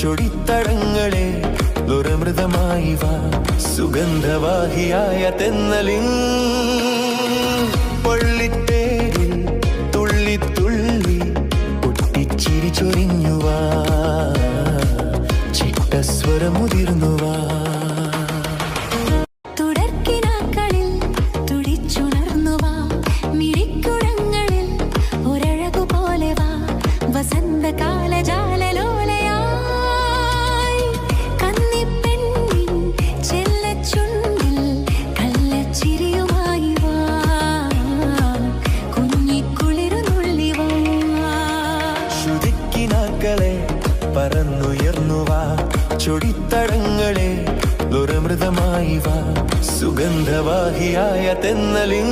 ചൊടിത്തടങ്ങളെ ലുരമൃതമായി വാ സുഗന്ധവാഹിയായ തെന്നലിൻ പള്ളിത്തേരിൽ തുള്ളി തുള്ളി പൊട്ടിച്ചിരി ചൊരിഞ്ഞുവാ ചിട്ടസ്വരമുതിർന്നുവാ പറന്നുയർന്നുവാ ചൊടിത്തടങ്ങളെ ലുരമൃതമായി വാ സുഗന്ധവാഹിയായ തെന്നലിൻ